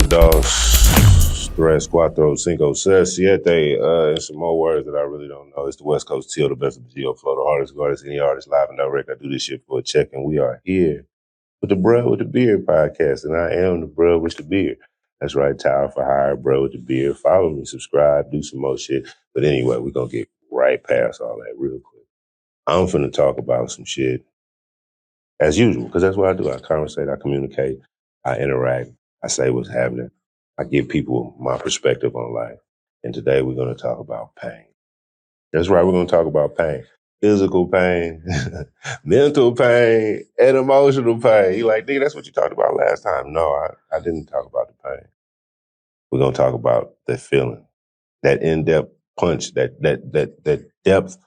dos, tres, cuatro, cinco, seis, siete, and some more words that I really don't know. It's the West Coast Till, the best of the Geo Flow, the hardest artist, any artist live and direct. I do this shit for a check, and we are here with the Bruh with the Beard podcast, and I am the Bruh with the Beard. That's right, Tower for Hire, Bruh with the Beard. Follow me, subscribe, do some more shit. But anyway, we're going to get right past all that real quick. I'm finna talk about some shit as usual, because that's what I do. I conversate, I communicate, I interact, I say what's happening. I give people my perspective on life. And today we're going to talk about pain. That's right, we're going to talk about pain. Physical pain, mental pain, and emotional pain. You like, nigga, that's what you talked about last time. No, I didn't talk about the pain. We're going to talk about the feeling, that in-depth punch, that depth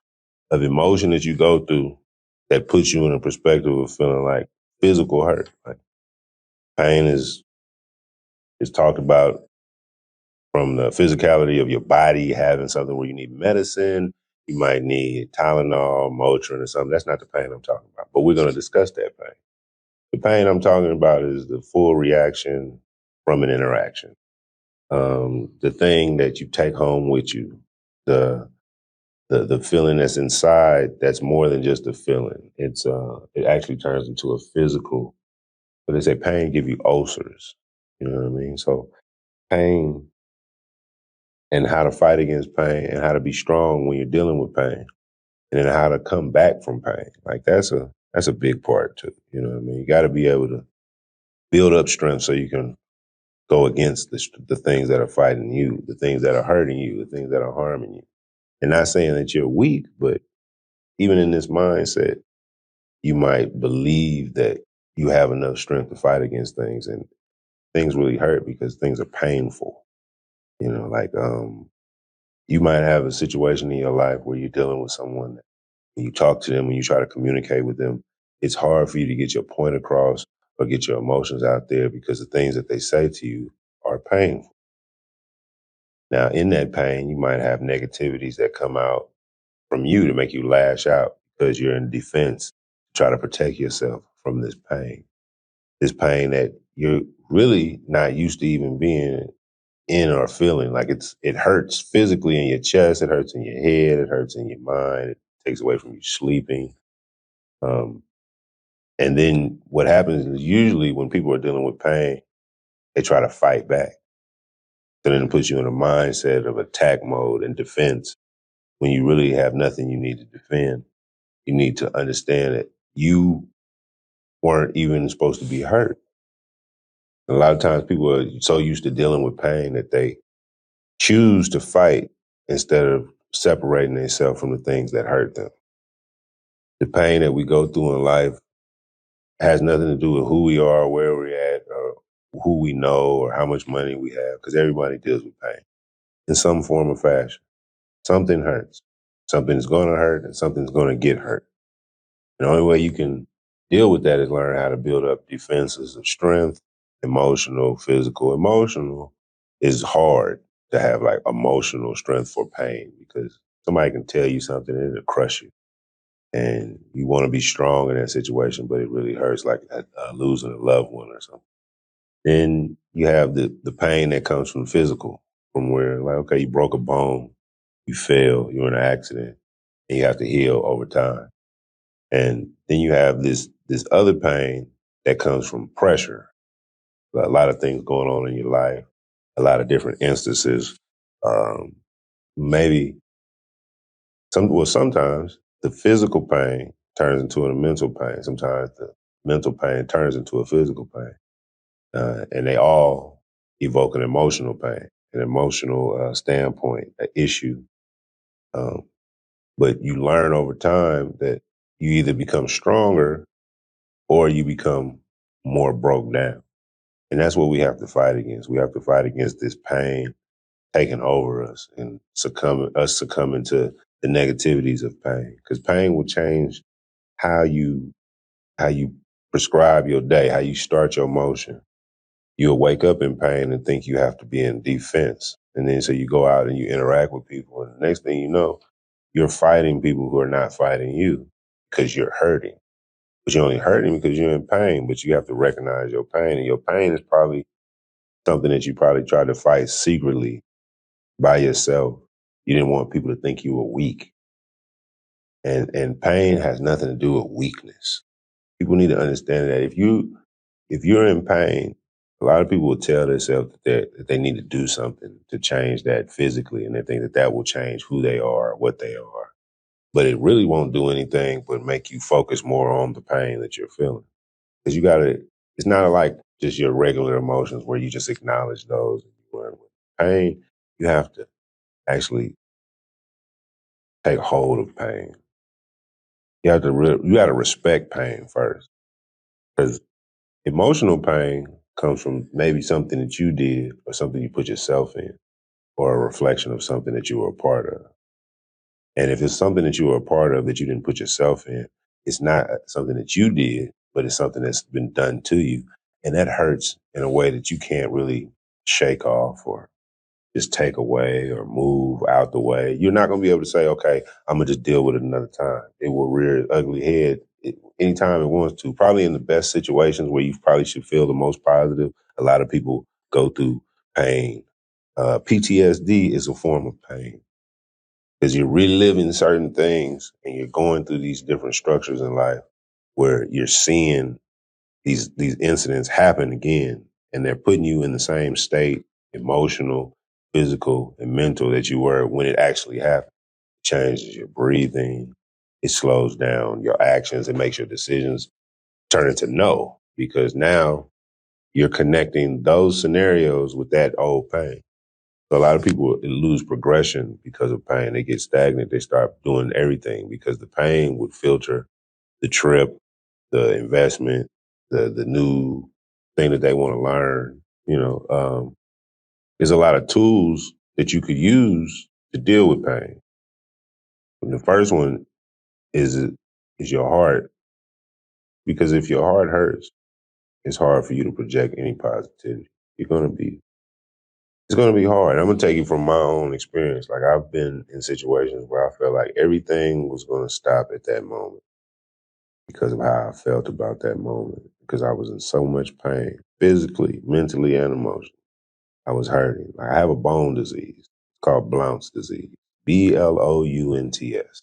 of emotion that you go through that puts you in a perspective of feeling like physical hurt. Like pain is talked about from the physicality of your body, having something where you need medicine, you might need Tylenol, Motrin or something. That's not the pain I'm talking about, but we're going to discuss that pain. The pain I'm talking about is the full reaction from an interaction. The thing that you take home with you, the feeling that's inside that's more than just a feeling. It actually turns into a physical, but they say pain give you ulcers. You know what I mean? So pain and how to fight against pain and how to be strong when you're dealing with pain and then how to come back from pain. Like that's a big part too. You know what I mean? You got to be able to build up strength so you can go against the things that are fighting you, the things that are hurting you, the things that are harming you. And not saying that you're weak, but even in this mindset, you might believe that you have enough strength to fight against things, and things really hurt because things are painful. You know, like you might have a situation in your life where you're dealing with someone that when you talk to them, when you try to communicate with them, it's hard for you to get your point across or get your emotions out there because the things that they say to you are painful. Now, in that pain, you might have negativities that come out from you to make you lash out because you're in defense to try to protect yourself from this pain that you're really not used to even being in or feeling. Like it hurts physically in your chest, it hurts in your head, it hurts in your mind, it takes away from you sleeping. Um, and then what happens is usually when people are dealing with pain, they try to fight back. So then it puts you in a mindset of attack mode and defense when you really have nothing you need to defend. You need to understand that you weren't even supposed to be hurt. A lot of times people are so used to dealing with pain that they choose to fight instead of separating themselves from the things that hurt them. The pain that we go through in life has nothing to do with who we are, where we're at, or who we know, or how much money we have, because everybody deals with pain in some form or fashion. Something hurts. Something's going to hurt, and something's going to get hurt. And the only way you can deal with that is learn how to build up defenses of strength, emotional, physical. Emotional is hard to have like emotional strength for pain because somebody can tell you something and it'll crush you. And you want to be strong in that situation, but it really hurts, like losing a loved one or something. Then you have the pain that comes from physical, from where like, okay, you broke a bone, you fell, you're in an accident, and you have to heal over time. And then you have this other pain that comes from pressure. A lot of things going on in your life, a lot of different instances. Um, maybe sometimes the physical pain turns into a mental pain. Sometimes the mental pain turns into a physical pain. And they all evoke an emotional pain, an emotional standpoint, an issue. Um, but you learn over time that you either become stronger or you become more broke down. And that's what we have to fight against. We have to fight against this pain taking over us and succumbing to the negativities of pain. Because pain will change how you how you prescribe your day, how you start your motion. You'll wake up in pain and think you have to be in defense. And then so you go out and you interact with people. And the next thing you know, you're fighting people who are not fighting you because you're hurting. But you're only hurting because you're in pain, but you have to recognize your pain. And your pain is probably something that you probably tried to fight secretly by yourself. You didn't want people to think you were weak. And pain has nothing to do with weakness. People need to understand that if you're in pain, a lot of people will tell themselves that they need to do something to change that physically, and they think that that will change who they are, what they are. But it really won't do anything but make you focus more on the pain that you're feeling. Because it's not like just your regular emotions where you just acknowledge those. With pain, you have to actually take hold of pain. You got to respect pain first, because emotional pain comes from maybe something that you did or something you put yourself in, or a reflection of something that you were a part of. And if it's something that you were a part of that you didn't put yourself in, it's not something that you did, but it's something that's been done to you. And that hurts in a way that you can't really shake off or just take away or move out the way. You're not going to be able to say, okay, I'm going to just deal with it another time. It will rear its ugly head anytime it wants to. Probably in the best situations where you probably should feel the most positive. A lot of people go through pain. PTSD is a form of pain because you're reliving certain things and you're going through these different structures in life where you're seeing these incidents happen again, and they're putting you in the same state, emotional, physical, and mental, that you were when it actually happened. It changes your breathing, it slows down your actions, it makes your decisions turn into no, because now you're connecting those scenarios with that old pain. So a lot of people lose progression because of pain. They get stagnant. They start doing everything because the pain would filter the trip, the investment, the new thing that they want to learn. There's a lot of tools that you could use to deal with pain. And the first one is your heart, because if your heart hurts, it's hard for you to project any positivity. You're gonna be It's gonna be hard. I'm gonna take it from my own experience. Like, I've been in situations where I felt like everything was gonna stop at that moment because of how I felt about that moment. Because I was in so much pain, physically, mentally, and emotionally. I was hurting. Like, I have a bone disease. It's called Blount's disease. Blount's.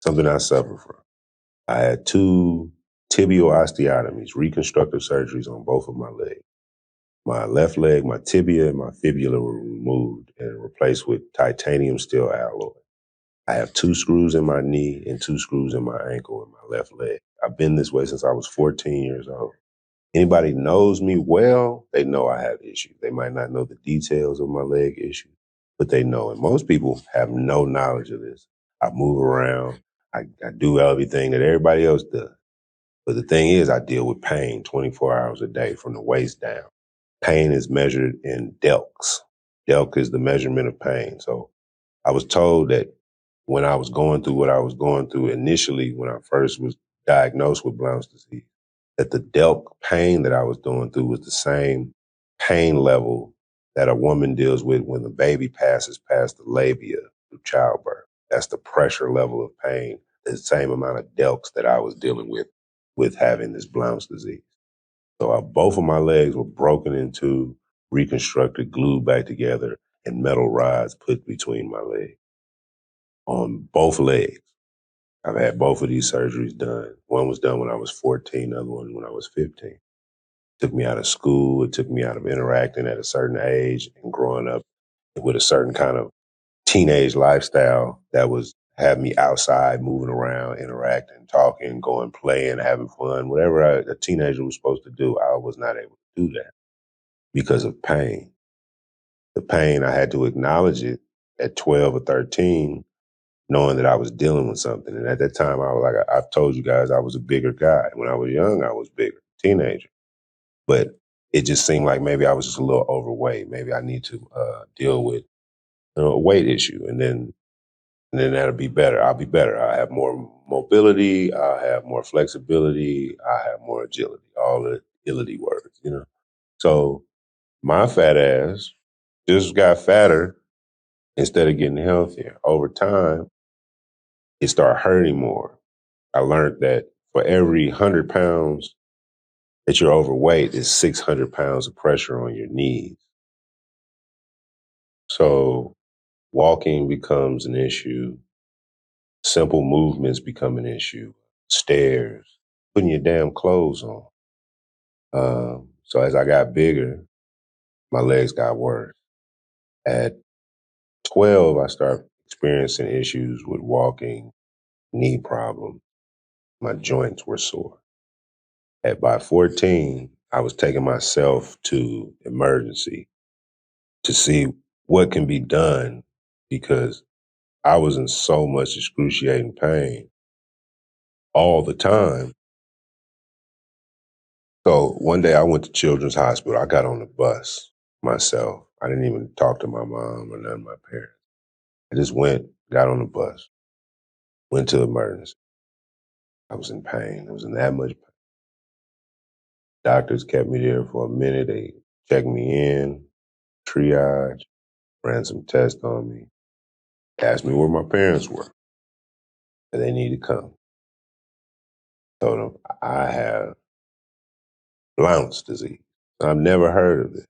Something I suffer from. I had two tibial osteotomies, reconstructive surgeries on both of my legs. My left leg, my tibia and my fibula were removed and replaced with titanium steel alloy. I have 2 screws in my knee and 2 screws in my ankle in my left leg. I've been this way since I was 14 years old. Anybody knows me well, they know I have issues. They might not know the details of my leg issue, but they know. And most people have no knowledge of this. I move around. I do everything that everybody else does. But the thing is, I deal with pain 24 hours a day from the waist down. Pain is measured in delcs. Delc is the measurement of pain. So I was told that when I was going through what I was going through initially, when I first was diagnosed with Blount's disease, that the delc pain that I was going through was the same pain level that a woman deals with when the baby passes past the labia through childbirth. That's the pressure level of pain, the same amount of delcs that I was dealing with having this Blount's disease. So both of my legs were broken into, reconstructed, glued back together, and metal rods put between my legs. On both legs. I've had both of these surgeries done. One was done when I was 14, the other one when I was 15. It took me out of school. It took me out of interacting at a certain age and growing up with a certain kind of teenage lifestyle that was having me outside, moving around, interacting, talking, going, playing, having fun, whatever a teenager was supposed to do. I was not able to do that because of pain. The pain, I had to acknowledge it at 12 or 13, knowing that I was dealing with something. And at that time, I was like, I've told you guys, I was a bigger guy. When I was young, I was bigger, teenager. But it just seemed like maybe I was just a little overweight. Maybe I need to deal with a weight issue, and then that'll be better. I'll be better. I'll have more mobility. I'll have more flexibility. I'll have more agility. All the agility words. So my fat ass just got fatter instead of getting healthier. Over time, it started hurting more. I learned that for every 100 pounds that you're overweight is 600 pounds of pressure on your knees. So walking becomes an issue. Simple movements become an issue. Stairs, putting your damn clothes on. So as I got bigger, my legs got worse. At 12, I started experiencing issues with walking, knee problems. My joints were sore. By 14, I was taking myself to emergency to see what can be done because I was in so much excruciating pain all the time. So one day I went to Children's Hospital. I got on the bus myself. I didn't even talk to my mom or none of my parents. I just went, got on the bus, went to emergency. I was in pain. I was in that much pain. Doctors kept me there for a minute. They checked me in, triage, ran some tests on me, asked me where my parents were, and they needed to come. Told them I have Blount's disease. I've never heard of it.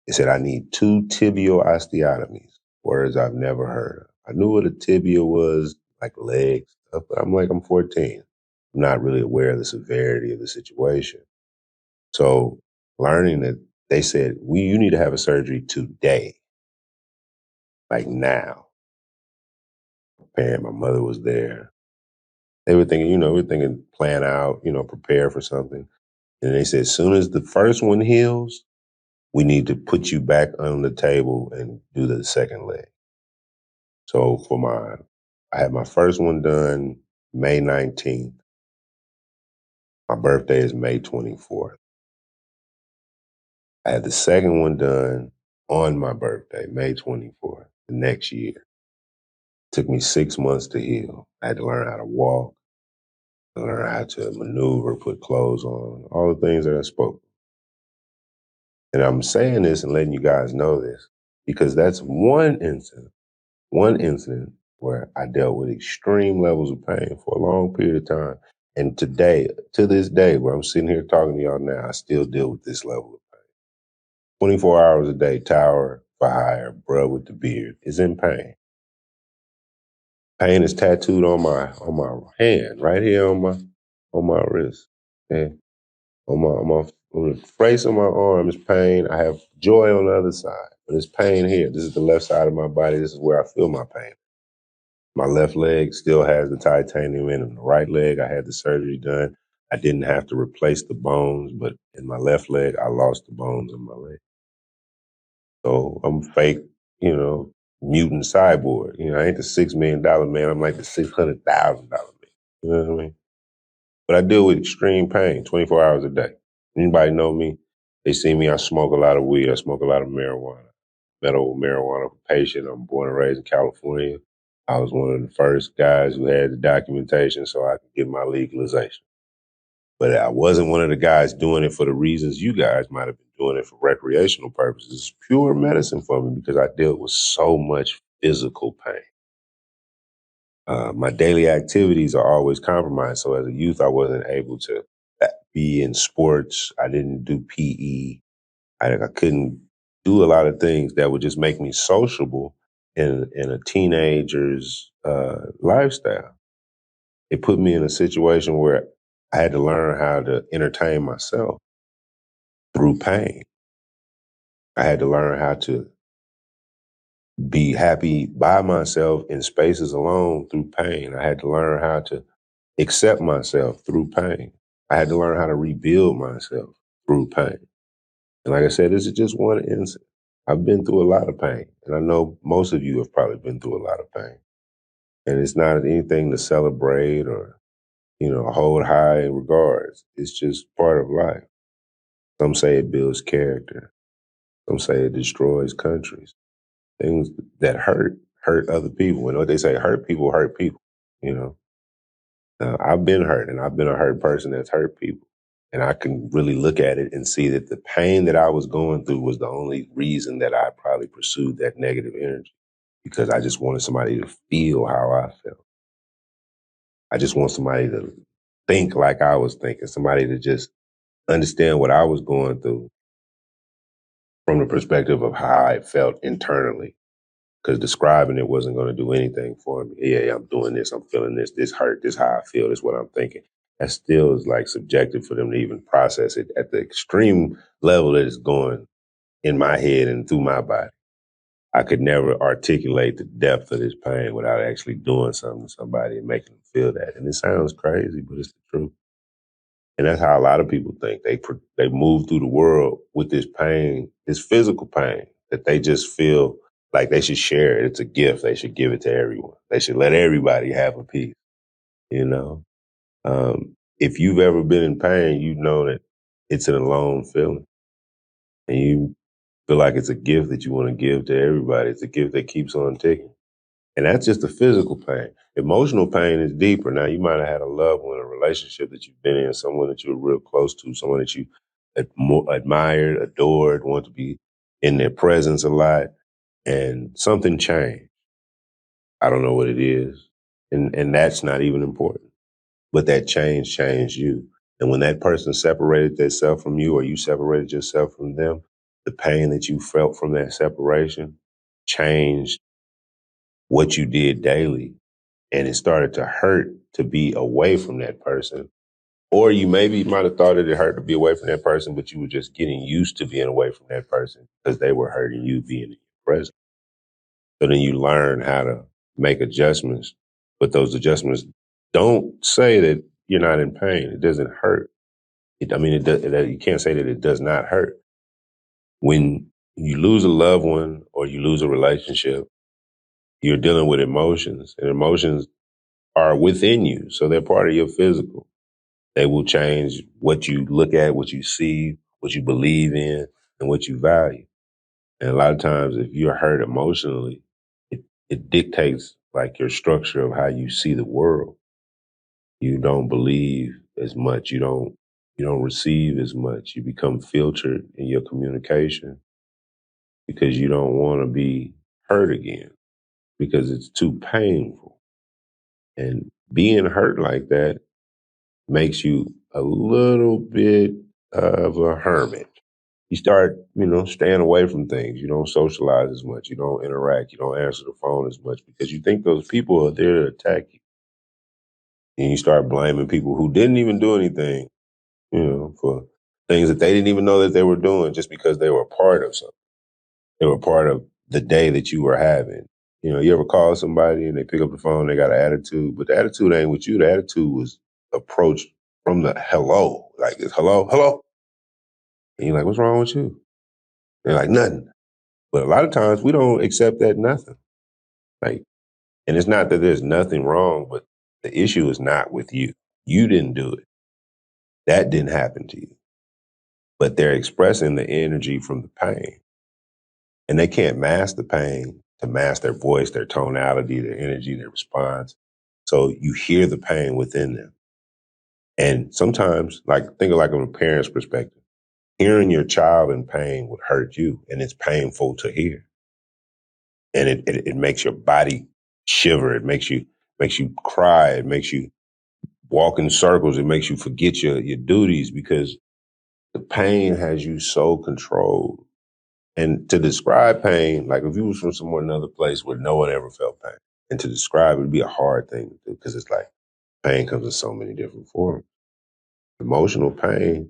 They said I need 2 tibial osteotomies, words I've never heard of. I knew what a tibia was, like legs stuff, but I'm 14. I'm not really aware of the severity of the situation. So learning that they said, you need to have a surgery today, like now. My mother was there. They were thinking, we're thinking plan out, prepare for something. And they said, as soon as the first one heals, we need to put you back on the table and do the second leg. So I had my first one done May 19th. My birthday is May 24th. I had the second one done on my birthday, May 24th, the next year. It took me 6 months to heal. I had to learn how to walk, learn how to maneuver, put clothes on, all the things that I spoke. And I'm saying this and letting you guys know this because that's one incident where I dealt with extreme levels of pain for a long period of time. And today, to this day, where I'm sitting here talking to y'all now, I still deal with this level of pain. 24 hours a day, tower for hire, Bruhwitdabeard is in pain. Pain is tattooed on my hand, right here on my wrist. Okay? On the face of my arm is pain. I have joy on the other side, but it's pain here. This is the left side of my body. This is where I feel my pain. My left leg still has the titanium in it. The right leg, I had the surgery done. I didn't have to replace the bones, but in my left leg, I lost the bones in my leg. So I'm fake, mutant cyborg. I ain't the $6 million man. I'm like the $600,000 man. You know what I mean? But I deal with extreme pain 24 hours a day. Anybody know me? They see me, I smoke a lot of weed. I smoke a lot of marijuana. Medical marijuana patient. I'm born and raised in California. I was one of the first guys who had the documentation so I could get my legalization. But I wasn't one of the guys doing it for the reasons you guys might have been doing it for recreational purposes. It's pure medicine for me because I dealt with so much physical pain. My daily activities are always compromised. So as a youth, I wasn't able to be in sports. I didn't do PE. I couldn't do a lot of things that would just make me sociable in a teenager's lifestyle. It put me in a situation where I had to learn how to entertain myself through pain. I had to learn how to be happy by myself in spaces alone through pain. I had to learn how to accept myself through pain. I had to learn how to rebuild myself through pain. And like I said, this is just one incident. I've been through a lot of pain, and I know most of you have probably been through a lot of pain. And it's not anything to celebrate or, hold high in regards. It's just part of life. Some say it builds character. Some say it destroys countries. Things that hurt other people. And what they say, hurt people, you know. I've been hurt, and I've been a hurt person that's hurt people. And I can really look at it and see that the pain that I was going through was the only reason that I probably pursued that negative energy, because I just wanted somebody to feel how I felt. I just want somebody to think like I was thinking, somebody to just understand what I was going through. from the perspective of how I felt internally. Because describing it wasn't going to do anything for me. Yeah, I'm doing this, I'm feeling this, this hurt, this how I feel, this what I'm thinking. That still is like subjective for them to even process it at the extreme level that it's going in my head and through my body. I could never articulate the depth of this pain without actually doing something to somebody and making them feel that. And it sounds crazy, but it's the truth. And that's how a lot of people think. They move through the world with this pain, this physical pain that they just feel like they should share it. It's a gift. They should give it to everyone. They should let everybody have a piece. You know, if you've ever been in pain, you know that it's an alone feeling, and you feel like it's a gift that you want to give to everybody. It's a gift that keeps on ticking. And that's just the physical pain. Emotional pain is deeper. Now, you might have had a loved one, a relationship that you've been in, someone that you were real close to, someone that you admired, adored, want to be in their presence a lot, and something changed. I don't know what it is. And that's not even important. But that change changed you. And when that person separated themselves from you or you separated yourself from them, the pain that you felt from that separation changed what you did daily, and it started to hurt to be away from that person. Or you maybe might have thought it hurt to be away from that person, but you were just getting used to being away from that person because they were hurting you being in your presence. So then you learn how to make adjustments, but those adjustments don't say that you're not in pain. It doesn't hurt. You can't say that it does not hurt. When you lose a loved one or you lose a relationship, you're dealing with emotions, and emotions are within you. So they're part of your physical. They will change what you look at, what you see, what you believe in, and what you value. And a lot of times, if you're hurt emotionally, it dictates like your structure of how you see the world. You don't believe as much. You don't receive as much. You become filtered in your communication because you don't want to be hurt again because it's too painful. And being hurt like that makes you a little bit of a hermit. You start, staying away from things. You don't socialize as much. You don't interact. You don't answer the phone as much because you think those people are there to attack you. And you start blaming people who didn't even do anything, for things that they didn't even know that they were doing just because they were a part of something. They were part of the day that you were having. You ever call somebody and they pick up the phone, they got an attitude, but the attitude ain't with you. The attitude was approached from the hello, like it's hello, hello. And you're like, what's wrong with you? They're like, nothing. But a lot of times we don't accept that nothing. Like, and it's not that there's nothing wrong, but the issue is not with you. You didn't do it. That didn't happen to you. But they're expressing the energy from the pain. And they can't mask the pain to mask their voice, their tonality, their energy, their response. So you hear the pain within them. And sometimes, think of like from a parent's perspective, hearing your child in pain would hurt you, and it's painful to hear. And it makes your body shiver. It makes you cry. It makes you walk in circles. It makes you forget your duties because the pain has you so controlled. And to describe pain, like if you was from somewhere another place where no one ever felt pain, and to describe it would be a hard thing to do because it's like pain comes in so many different forms. Emotional pain,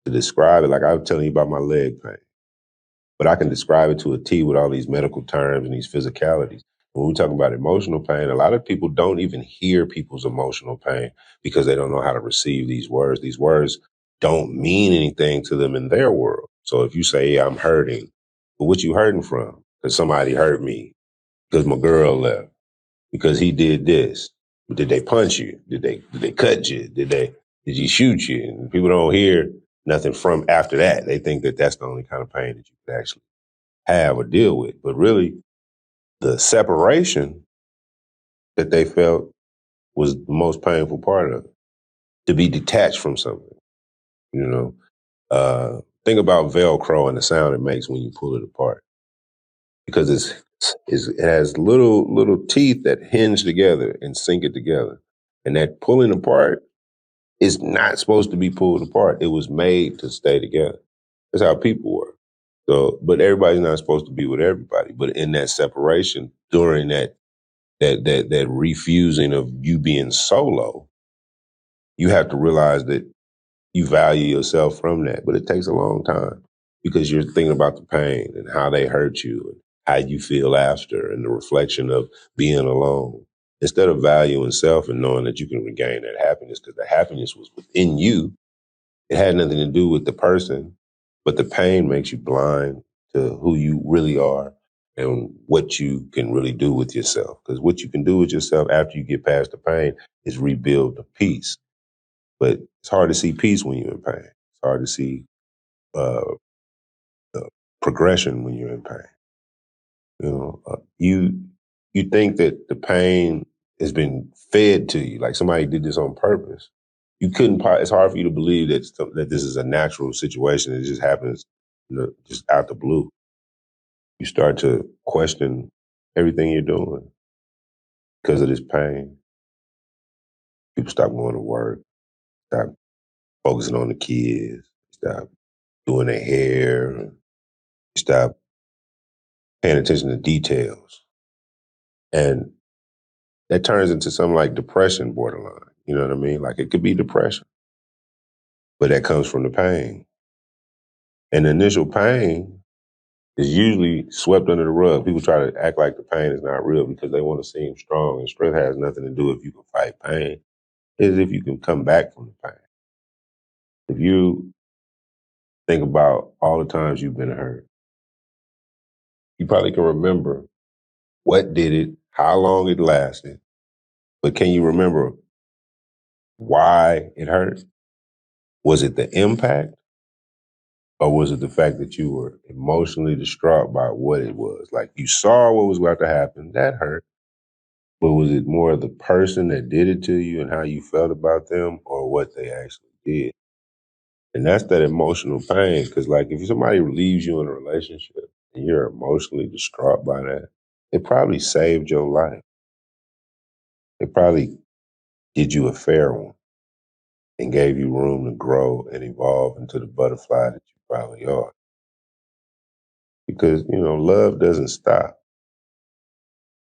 to describe it, like I was telling you about my leg pain, but I can describe it to a T with all these medical terms and these physicalities. When we talk about emotional pain, a lot of people don't even hear people's emotional pain because they don't know how to receive these words. These words don't mean anything to them in their world. So if you say, I'm hurting, but what you hurting from? Because somebody hurt me, because my girl left, because he did this. Did they punch you? Did they cut you? Did you shoot you? And people don't hear nothing from after that. They think that that's the only kind of pain that you could actually have or deal with. But really, the separation that they felt was the most painful part of it. To be detached from something, you know. Think about Velcro and the sound it makes when you pull it apart, because it has little teeth that hinge together and sink it together, and that pulling apart is not supposed to be pulled apart. It was made to stay together. That's how people were. So, but everybody's not supposed to be with everybody. But in that separation, during that refusing of you being solo, you have to realize that you value yourself from that. But it takes a long time because you're thinking about the pain and how they hurt you and how you feel after and the reflection of being alone. Instead of valuing self and knowing that you can regain that happiness because the happiness was within you, it had nothing to do with the person, but the pain makes you blind to who you really are and what you can really do with yourself. Because what you can do with yourself after you get past the pain is rebuild the peace. But it's hard to see peace when you're in pain. It's hard to see uh, uh, progression when you're in pain. You think that the pain has been fed to you, like somebody did this on purpose. You couldn't. It's hard for you to believe that this is a natural situation. It just happens, just out the blue. You start to question everything you're doing because of this pain. People stop going to work, stop focusing on the kids, stop doing their hair, stop paying attention to details, and that turns into something like depression, borderline. You know what I mean? Like it could be depression, but that comes from the pain. And the initial pain is usually swept under the rug. People try to act like the pain is not real because they want to seem strong. And strength has nothing to do if you can fight pain. It's if you can come back from the pain. If you think about all the times you've been hurt, you probably can remember what did it, how long it lasted, but can you remember why it hurt? Was it the impact? Or was it the fact that you were emotionally distraught by what it was? Like you saw what was about to happen, that hurt. But was it more of the person that did it to you and how you felt about them or what they actually did? And that's that emotional pain. Because, like, if somebody leaves you in a relationship and you're emotionally distraught by that, it probably saved your life. It probably did you a fair one and gave you room to grow and evolve into the butterfly that you probably are. Because, love doesn't stop.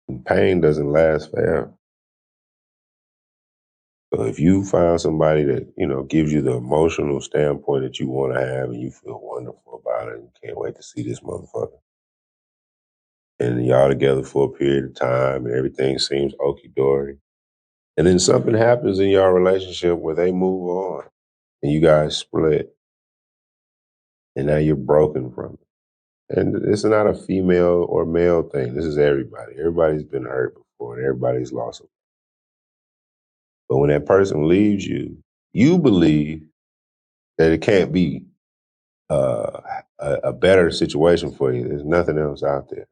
And pain doesn't last forever. So if you find somebody that, gives you the emotional standpoint that you want to have and you feel wonderful about it and can't wait to see this motherfucker. And y'all together for a period of time and everything seems okie dory. And then something happens in your relationship where they move on and you guys split and now you're broken from it. And it's not a female or male thing. This is everybody. Everybody's been hurt before and everybody's lost it. But when that person leaves you, you believe that it can't be uh, a better situation for you. There's nothing else out there.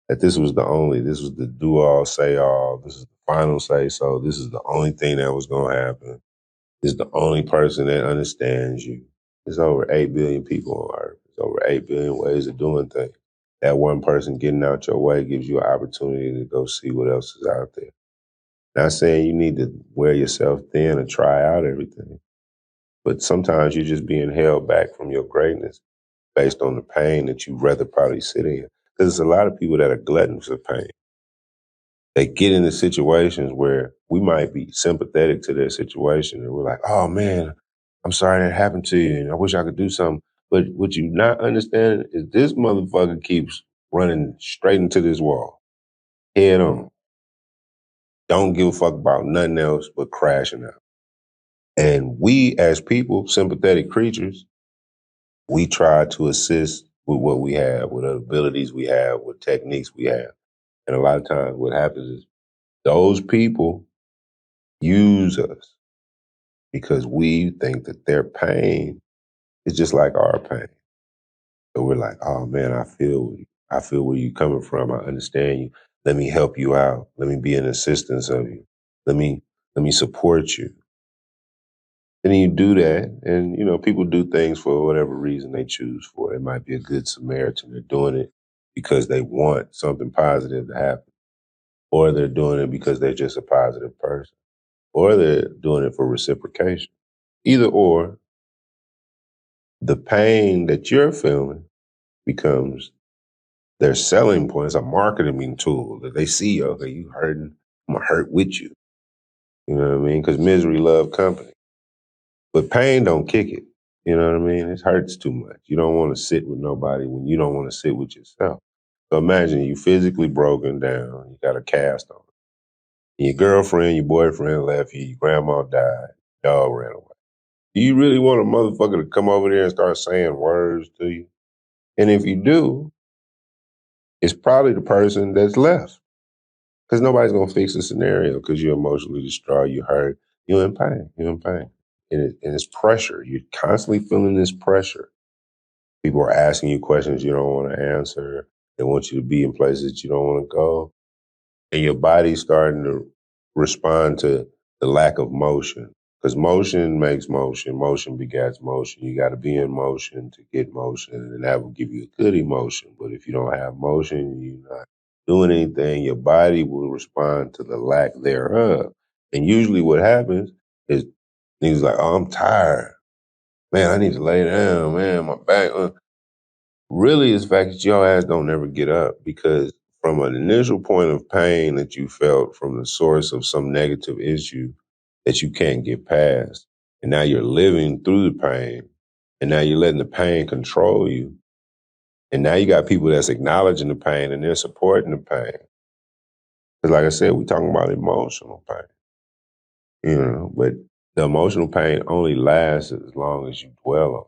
That this was the do all, say all, this is the final say so, this is the only thing that was going to happen. This is the only person that understands you. There's over 8 billion people on earth. There's over 8 billion ways of doing things. That one person getting out your way gives you an opportunity to go see what else is out there. Not saying you need to wear yourself thin and try out everything, but sometimes you're just being held back from your greatness based on the pain that you'd rather probably sit in. Because there's a lot of people that are gluttons of pain. They get into situations where we might be sympathetic to their situation and we're like, oh man, I'm sorry that happened to you and I wish I could do something. But what you not understanding is this motherfucker keeps running straight into this wall, head on. Don't give a fuck about nothing else but crashing out. And we as people, sympathetic creatures, we try to assist with what we have, with the abilities we have, with techniques we have. And a lot of times what happens is those people use us because we think that their pain is just like our pain. So we're like, oh man, I feel you. I feel where you're coming from. I understand you. Let me help you out. Let me be an assistance of you. Let me support you. And then you do that, and people do things for whatever reason they choose for. It might be a good Samaritan. They're doing it because they want something positive to happen, or they're doing it because they're just a positive person, or they're doing it for reciprocation. Either or, the pain that you're feeling becomes their selling point. It's a marketing tool that they see, okay, you hurting, I'm gonna hurt with you. You know what I mean? Because misery love company. But pain don't kick it. You know what I mean? It hurts too much. You don't want to sit with nobody when you don't want to sit with yourself. So imagine you physically broken down, you got a cast on. Your girlfriend, your boyfriend left you, your grandma died, dog ran away. Do you really want a motherfucker to come over there and start saying words to you? And if you do, it's probably the person that's left. Because nobody's gonna fix the scenario because you're emotionally distraught, you hurt, you're in pain, you're in pain. And it's pressure. You're constantly feeling this pressure. People are asking you questions you don't want to answer. They want you to be in places that you don't want to go. And your body's starting to respond to the lack of motion. Because motion makes motion. Motion begets motion. You got to be in motion to get motion, and that will give you a good emotion. But if you don't have motion, you're not doing anything, your body will respond to the lack thereof. And usually what happens is niggas like, oh, I'm tired. Man, I need to lay down. Man, my back. Really, it's the fact that your ass don't never get up because from an initial point of pain that you felt from the source of some negative issue that you can't get past, and now you're living through the pain, and now you're letting the pain control you, and now you got people that's acknowledging the pain and they're supporting the pain. Because like I said, we're talking about emotional pain, but the emotional pain only lasts as long as you dwell on it.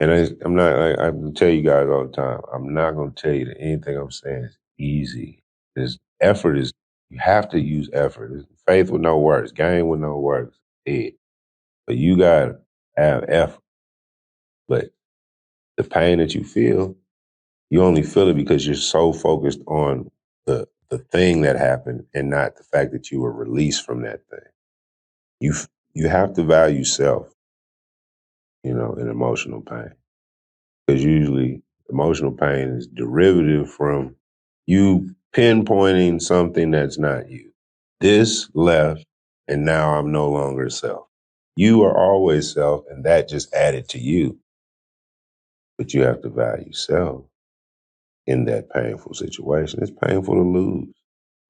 And I'm not, I tell you guys all the time, I'm not going to tell you that anything I'm saying is easy. You have to use effort. It's faith with no works, gain with no works, dead. But you got to have effort. But the pain that you feel, you only feel it because you're so focused on the thing that happened and not the fact that you were released from that thing. You have to value self, in emotional pain. Because usually emotional pain is derivative from you pinpointing something that's not you. This left, and now I'm no longer self. You are always self, and that just added to you. But you have to value self in that painful situation. It's painful to lose.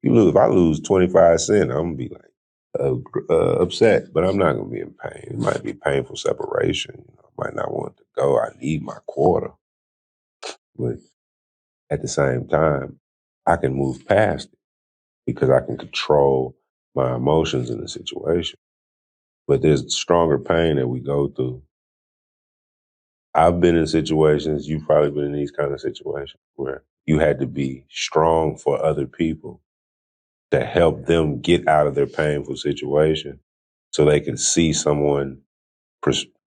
You lose. If I lose 25 cents, I'm gonna be like upset, but I'm not gonna be in pain. It might be painful separation. I might not want to go. I need my quarter, but at the same time, I can move past it because I can control my emotions in the situation. But there's stronger pain that we go through. I've been in situations, you've probably been in these kind of situations where you had to be strong for other people to help them get out of their painful situation so they can see someone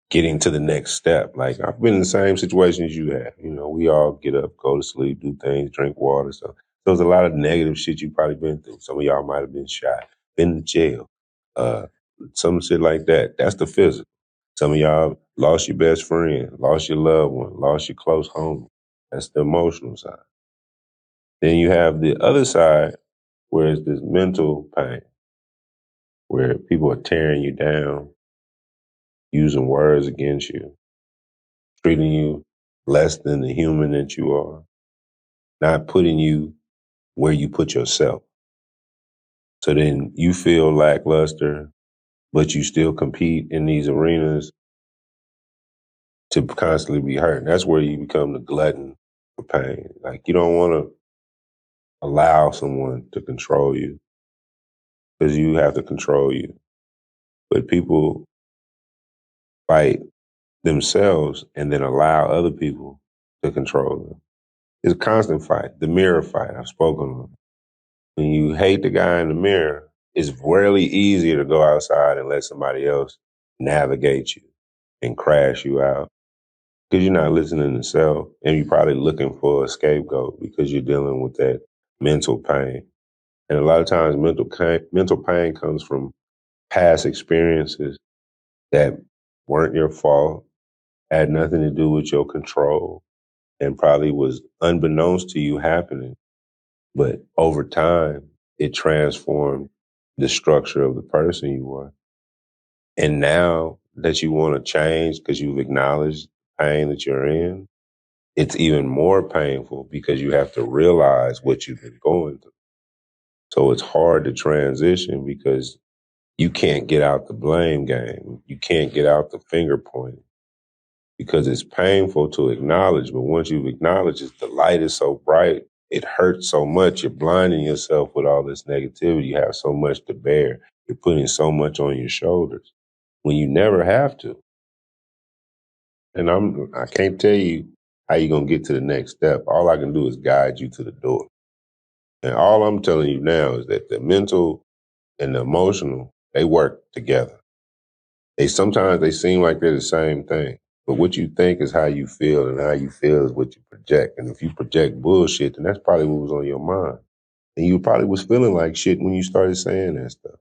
getting to the next step. Like I've been in the same situation as you have. We all get up, go to sleep, do things, drink water. So there's a lot of negative shit you probably been through. Some of y'all might have been shot, been to jail, uh, some shit like that. That's the physical. Some of y'all lost your best friend, lost your loved one, lost your close homie. That's the emotional side. Then you have the other side where it's this mental pain, where people are tearing you down, using words against you, treating you less than the human that you are, not putting you where you put yourself. So then you feel lackluster, but you still compete in these arenas to constantly be hurt. That's where you become the glutton for pain. Like you don't want to allow someone to control you because you have to control you. But people fight themselves and then allow other people to control them. It's a constant fight, the mirror fight. I've spoken on it. When you hate the guy in the mirror, it's rarely easier to go outside and let somebody else navigate you and crash you out because you're not listening to self and you're probably looking for a scapegoat because you're dealing with that mental pain. And a lot of times mental pain comes from past experiences that weren't your fault, had nothing to do with your control, and probably was unbeknownst to you happening. But over time, it transformed the structure of the person you are. And now that you want to change because you've acknowledged the pain that you're in, it's even more painful because you have to realize what you've been going through. So it's hard to transition because you can't get out the blame game. You can't get out the finger pointing because it's painful to acknowledge. But once you've acknowledged it, the light is so bright, it hurts so much. You're blinding yourself with all this negativity. You have so much to bear. You're putting so much on your shoulders when you never have to. And I can't tell you how you're gonna get to the next step. All I can do is guide you to the door. And all I'm telling you now is that the mental and the emotional, they work together. They sometimes they seem like they're the same thing. But what you think is how you feel, and how you feel is what you project. And if you project bullshit, then that's probably what was on your mind. And you probably was feeling like shit when you started saying that stuff.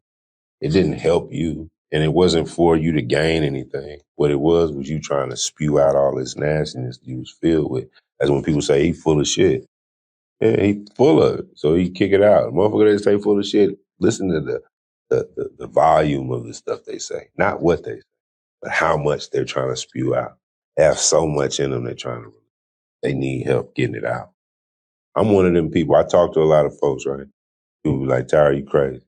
It didn't help you, and it wasn't for you to gain anything. What it was you trying to spew out all this nastiness you was filled with. That's when people say he full of shit. Yeah, he full of it, so he kick it out. Motherfucker, they say full of shit. Listen to the volume of the stuff they say, not what they say, but how much they're trying to spew out. They have so much in them they need help getting it out. I'm one of them people. I talk to a lot of folks, right? People be like, Tyra, you crazy.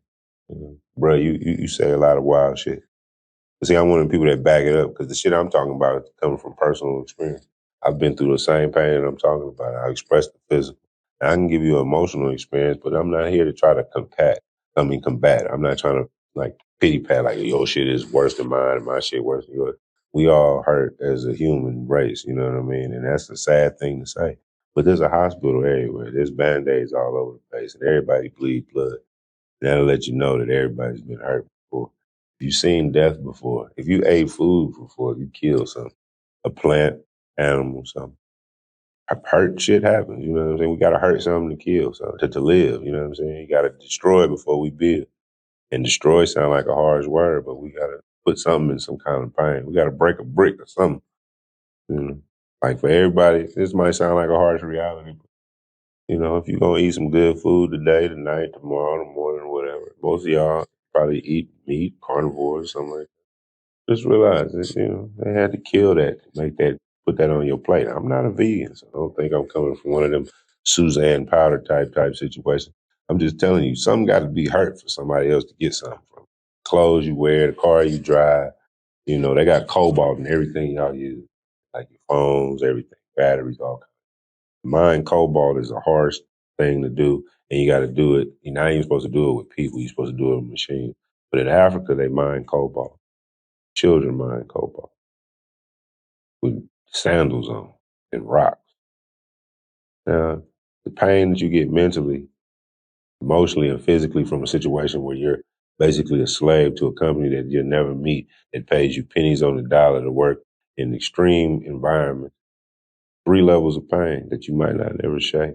Bro, you say a lot of wild shit. But see, I'm one of the people that back it up because the shit I'm talking about is coming from personal experience. I've been through the same pain that I'm talking about. I expressed the physical. And I can give you an emotional experience, but I'm not here to try to combat. I'm not trying to like pity pat like your shit is worse than mine and my shit worse than yours. We all hurt as a human race, you know what I mean? And that's a sad thing to say. But there's a hospital everywhere. There's Band-Aids all over the place and everybody bleed blood. That'll let you know that everybody's been hurt before. If you've seen death before, if you ate food before, you killed something, a plant, animal, something. Hurt shit happens, you know what I'm saying? We gotta hurt something to kill something, to live, you know what I'm saying? You gotta destroy before we build. And destroy sound like a harsh word, but we gotta put something in some kind of pain. We gotta break a brick or something. You know? Like for everybody, this might sound like a harsh reality, but you know, if you're gonna eat some good food today, tonight, tomorrow, in the morning, whatever, most of y'all probably eat meat, carnivores, something like that. Just realize this, you know, they had to kill that to make that, put that on your plate. I'm not a vegan, so I don't think I'm coming from one of them Suzanne Powder type situations. I'm just telling you, something got to be hurt for somebody else to get something from. Clothes you wear, the car you drive, you know, they got cobalt in everything y'all use, like your phones, everything, batteries, all kinds. Mine cobalt is a harsh thing to do, and you got to do it. You're not even supposed to do it with people. You're supposed to do it with machines. But in Africa, they mine cobalt. Children mine cobalt with sandals on and rocks. Now, the pain that you get mentally, emotionally, and physically from a situation where you're basically a slave to a company that you'll never meet, that pays you pennies on the dollar to work in extreme environments, 3 levels of pain that you might not ever shake.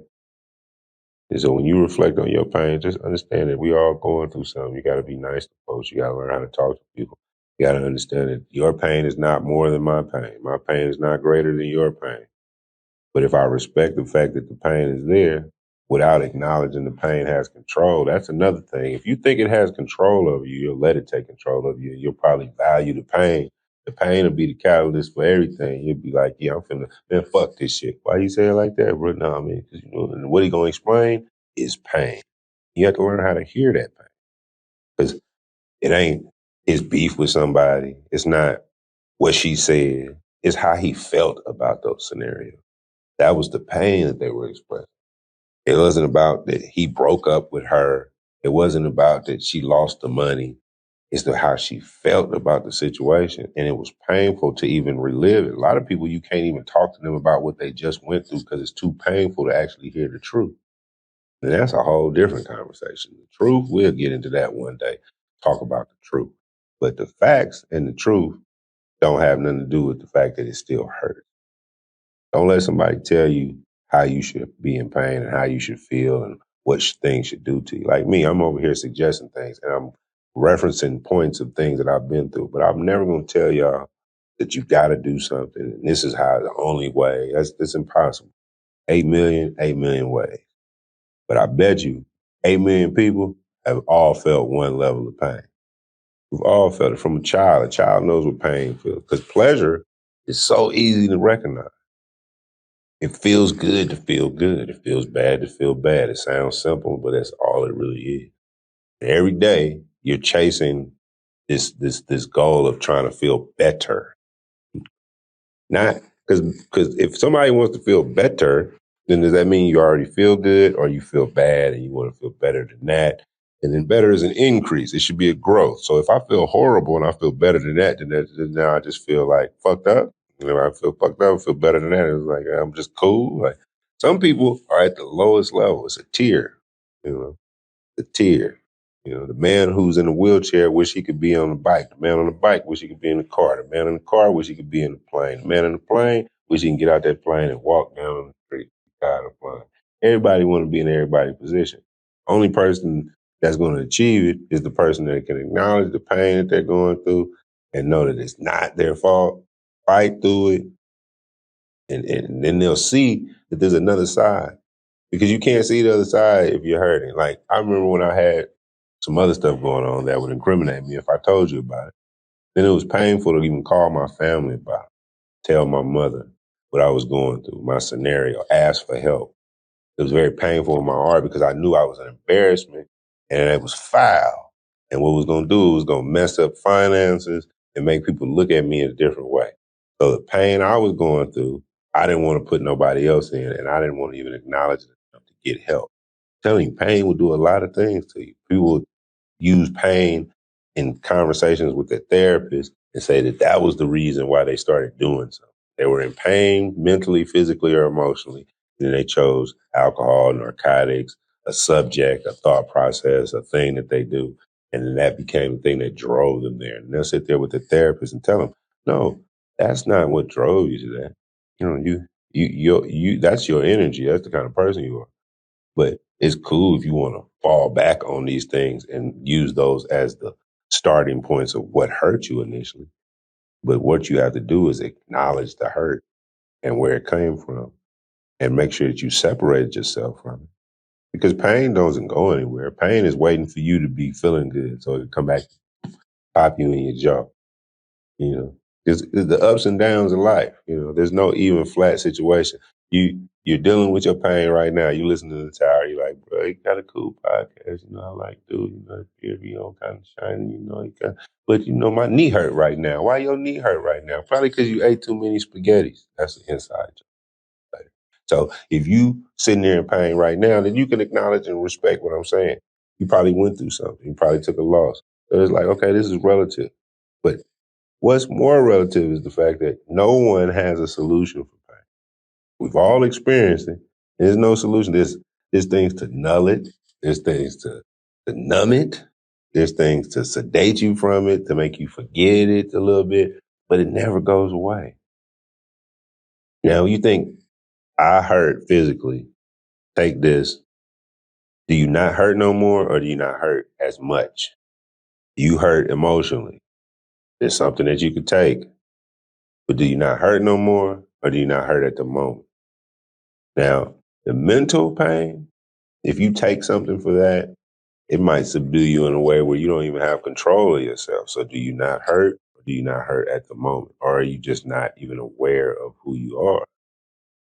And so when you reflect on your pain, just understand that we all going through something. You got to be nice to folks. You got to learn how to talk to people. You got to understand that your pain is not more than my pain. My pain is not greater than your pain. But if I respect the fact that the pain is there without acknowledging the pain has control, that's another thing. If you think it has control over you, you'll let it take control of you. You'll probably value the pain. The pain will be the catalyst for everything. You'll be like, yeah, I'm finna, man, fuck this shit. Why you say it like that, bro? No, I mean, because you know, and what he gonna explain is pain. You have to learn how to hear that pain. Because it ain't his beef with somebody. It's not what she said. It's how he felt about those scenarios. That was the pain that they were expressing. It wasn't about that he broke up with her. It wasn't about that she lost the money. It's how she felt about the situation. And it was painful to even relive it. A lot of people, you can't even talk to them about what they just went through because it's too painful to actually hear the truth. And that's a whole different conversation. The truth, we'll get into that one day, talk about the truth. But the facts and the truth don't have nothing to do with the fact that it still hurts. Don't let somebody tell you how you should be in pain and how you should feel and what things should do to you. Like me, I'm over here suggesting things and I'm referencing points of things that I've been through, but I'm never going to tell y'all that you got to do something. And this is how the only way. That's impossible. 8 million ways. But I bet you 8 million people have all felt one level of pain. We've all felt it from a child. A child knows what pain feels because pleasure is so easy to recognize. It feels good to feel good. It feels bad to feel bad. It sounds simple, but that's all it really is. And every day you're chasing this goal of trying to feel better. Not because if somebody wants to feel better, then does that mean you already feel good or you feel bad and you want to feel better than that? And then better is an increase. It should be a growth. So if I feel horrible and I feel better than that, then now I just feel like fucked up. You know, I feel fucked up, I feel better than that. It's like I'm just cool. Like some people are at the lowest level. It's a tier, you know. The tier. You know, the man who's in a wheelchair wish he could be on the bike. The man on the bike wish he could be in the car. The man in the car wish he could be in the plane. The man in the plane wish he can get out that plane and walk down the street. Tired of flying. Everybody want to be in everybody's position. Only person that's going to achieve it is the person that can acknowledge the pain that they're going through and know that it's not their fault. Fight through it, and then they'll see that there's another side because you can't see the other side if you're hurting. Like I remember when I had some other stuff going on that would incriminate me if I told you about it. Then it was painful to even call my family about it, tell my mother what I was going through, my scenario, ask for help. It was very painful in my heart because I knew I was an embarrassment and it was foul. And what it was going to do was going to mess up finances and make people look at me in a different way. So the pain I was going through, I didn't want to put nobody else in, and I didn't want to even acknowledge it enough to get help. I'm telling you, pain will do a lot of things to you. People use pain in conversations with their therapist and say that that was the reason why they started doing something. They were in pain mentally, physically, or emotionally. And then they chose alcohol, narcotics, a subject, a thought process, a thing that they do. And then that became the thing that drove them there. And they'll sit there with the therapist and tell them, no, that's not what drove you to that. You know, that's your energy. That's the kind of person you are. But it's cool if you want to fall back on these things and use those as the starting points of what hurt you initially. But what you have to do is acknowledge the hurt and where it came from and make sure that you separate yourself from it. Because pain doesn't go anywhere. Pain is waiting for you to be feeling good so it can come back, pop you in your jaw. You know, it's the ups and downs of life. You know, there's no even flat situation. You're dealing with your pain right now. You listen to the tower. You're like, bro, you got a cool podcast. You know, I like, dude. You know, it be on kind of shiny. You know, but you know, my knee hurt right now. Why your knee hurt right now? Probably because you ate too many spaghettis. That's the inside joke. So if you sitting there in pain right now, then you can acknowledge and respect what I'm saying. You probably went through something. You probably took a loss. So it's like, okay, this is relative. But what's more relative is the fact that no one has a solution for pain. We've all experienced it. There's no solution. There's things to null it. There's things to numb it. There's things to sedate you from it, to make you forget it a little bit, but it never goes away. Now, you think I hurt physically, take this. Do you not hurt no more or do you not hurt as much? You hurt emotionally. There's something that you could take, but do you not hurt no more or do you not hurt at the moment? Now, the mental pain, if you take something for that, it might subdue you in a way where you don't even have control of yourself. So do you not hurt or do you not hurt at the moment? Or are you just not even aware of who you are?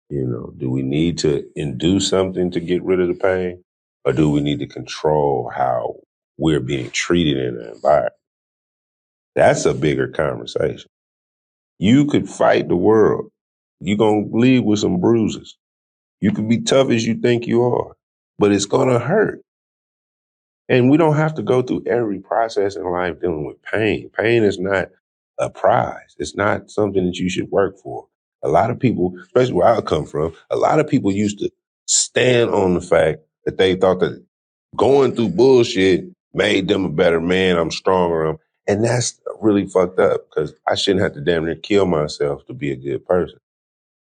You know, do we need to induce something to get rid of the pain? Or do we need to control how we're being treated in the environment? That's a bigger conversation. You could fight the world. You're going to leave with some bruises. You can be tough as you think you are, but it's going to hurt. And we don't have to go through every process in life dealing with pain. Pain is not a prize. It's not something that you should work for. A lot of people, especially where I come from, a lot of people used to stand on the fact that they thought that going through bullshit made them a better man. I'm stronger. And that's really fucked up because I shouldn't have to damn near kill myself to be a good person.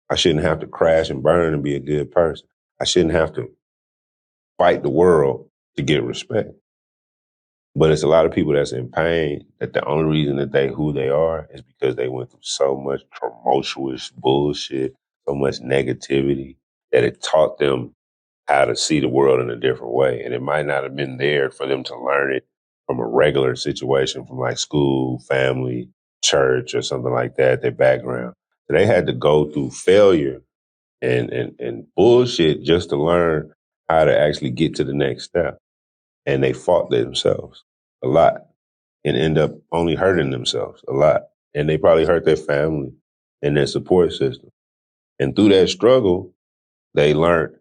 I shouldn't have to crash and burn and be a good person. I shouldn't have to fight the world to get respect. But it's a lot of people that's in pain that the only reason that they who they are is because they went through so much tumultuous bullshit, so much negativity that it taught them how to see the world in a different way. And it might not have been there for them to learn it from a regular situation from like school, family, church, or something like that, their background. So they had to go through failure and bullshit just to learn how to actually get to the next step. And they fought themselves a lot and end up only hurting themselves a lot. And they probably hurt their family and their support system. And through that struggle, they learned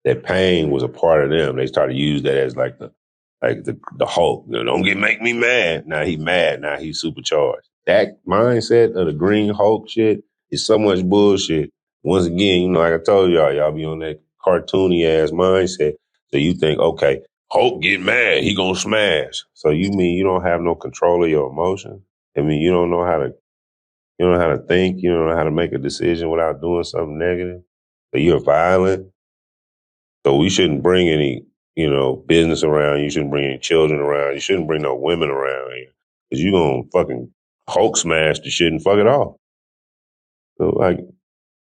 that pain was a part of them. They started to use that as like the Hulk. You know, don't make me mad. Now he mad. Now he's supercharged. That mindset of the Green Hulk shit is so much bullshit. Once again, you know, like I told y'all be on that cartoony ass mindset. So you think, okay, Hulk get mad, he gonna smash. So you mean you don't have no control of your emotions? I mean, you don't know how to think, you don't know how to make a decision without doing something negative. So you're violent. So we shouldn't bring any, business around. You shouldn't bring any children around. You shouldn't bring no women around here. Because you're going to fucking Hulk smash the shit and fuck it off. So, like,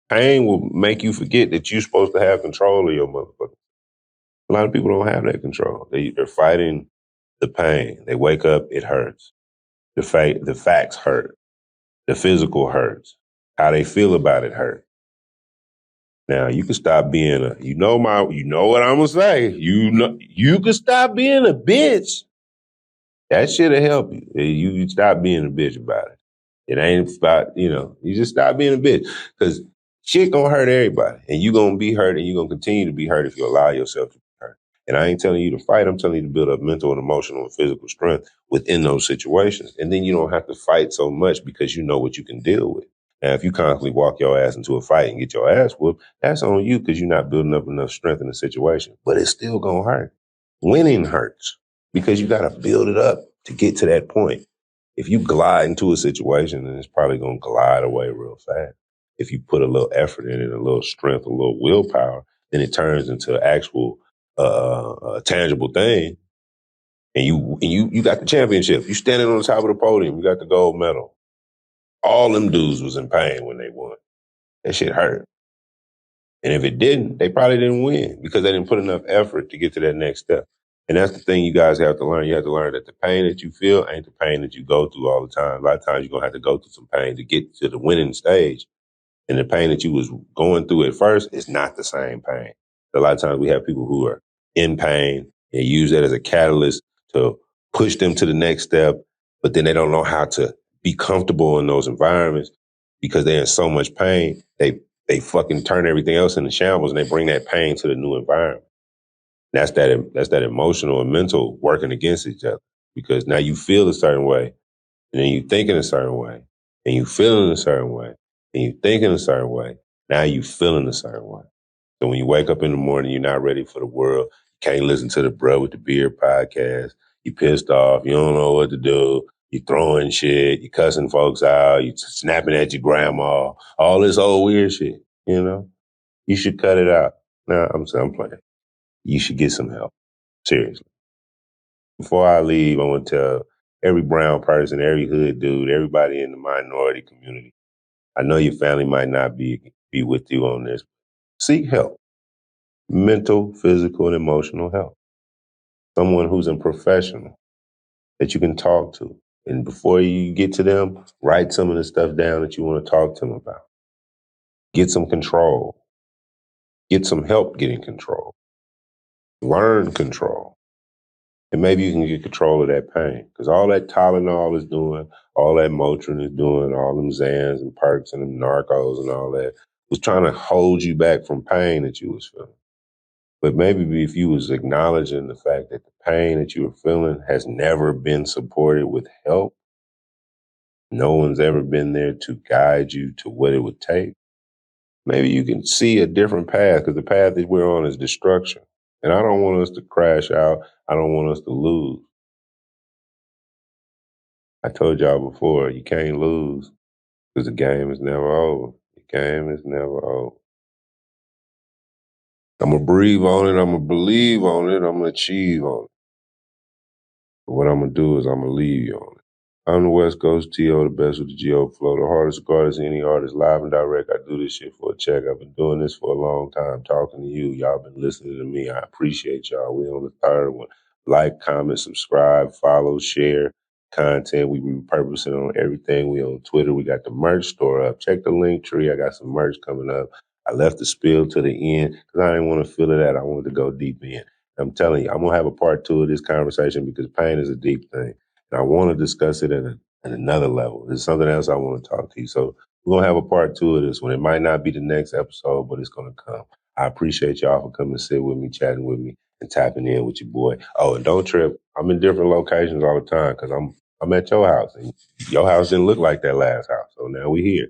pain will make you forget that you're supposed to have control of your motherfucker. A lot of people don't have that control. They're fighting the pain. They wake up, it hurts. The facts hurt. The physical hurts. How they feel about it hurt. Now you can stop being you know what I'm gonna say. You can stop being a bitch. That shit'll help you. You stop being a bitch about it. It ain't about, you just stop being a bitch. Cause shit gonna hurt everybody. And you gonna be hurt and you gonna continue to be hurt if you allow yourself to be hurt. And I ain't telling you to fight, I'm telling you to build up mental and emotional and physical strength within those situations. And then you don't have to fight so much because you know what you can deal with. Now, if you constantly walk your ass into a fight and get your ass whooped, that's on you because you're not building up enough strength in the situation. But it's still gonna hurt. Winning hurts because you gotta build it up to get to that point. If you glide into a situation, then it's probably gonna glide away real fast. If you put a little effort in it, a little strength, a little willpower, then it turns into an actual tangible thing. And you got the championship. You standing on the top of the podium. You got the gold medal. All them dudes was in pain when they won. That shit hurt. And if it didn't, they probably didn't win because they didn't put enough effort to get to that next step. And that's the thing you guys have to learn. You have to learn that the pain that you feel ain't the pain that you go through all the time. A lot of times you're going to have to go through some pain to get to the winning stage. And the pain that you was going through at first is not the same pain. A lot of times we have people who are in pain and use that as a catalyst to push them to the next step, but then they don't know how to be comfortable in those environments because they're in so much pain. They fucking turn everything else into shambles and they bring that pain to the new environment. That's that emotional and mental working against each other because now you feel a certain way and then you think in a certain way and you feel in a certain way and you think in a certain way. Now you feel in a certain way. So when you wake up in the morning, you're not ready for the world. You can't listen to the Bruhwitdabeard podcast. You pissed off. You don't know what to do. You throwing shit. You cussing folks out. You snapping at your grandma. All this old weird shit, You should cut it out. No, I'm playing. You should get some help. Seriously. Before I leave, I want to tell every brown person, every hood dude, everybody in the minority community, I know your family might not be with you on this. Seek help. Mental, physical, and emotional help. Someone who's a professional that you can talk to. And before you get to them, write some of the stuff down that you want to talk to them about. Get some control. Get some help getting control. Learn control. And maybe you can get control of that pain. Because all that Tylenol is doing, all that Motrin is doing, all them Xans and Perks and them Narcos and all that was trying to hold you back from pain that you was feeling. But maybe if you was acknowledging the fact that the pain that you were feeling has never been supported with help, no one's ever been there to guide you to what it would take, maybe you can see a different path because the path that we're on is destruction. And I don't want us to crash out. I don't want us to lose. I told y'all before, you can't lose because the game is never over. The game is never over. I'm going to breathe on it. I'm going to believe on it. I'm going to achieve on it. But what I'm going to do is I'm going to leave you on it. I'm the West Coast T.O., the best with the Geo flow, the hardest artist, any artist, live and direct. I do this shit for a check. I've been doing this for a long time, talking to you. Y'all been listening to me. I appreciate y'all. We on the third one. Like, comment, subscribe, follow, share content. We repurposing on everything. We on Twitter. We got the merch store up. Check the link tree. I got some merch coming up. I left the spill to the end because I didn't want to feel it out. I wanted to go deep in. I'm telling you, I'm going to have a part two of this conversation because pain is a deep thing. And I want to discuss it at another level. There's something else I want to talk to you. So we're going to have a part two of this one. It might not be the next episode, but it's going to come. I appreciate y'all for coming to sit with me, chatting with me, and tapping in with your boy. Oh, and don't trip. I'm in different locations all the time because I'm at your house. And your house didn't look like that last house. So now we here.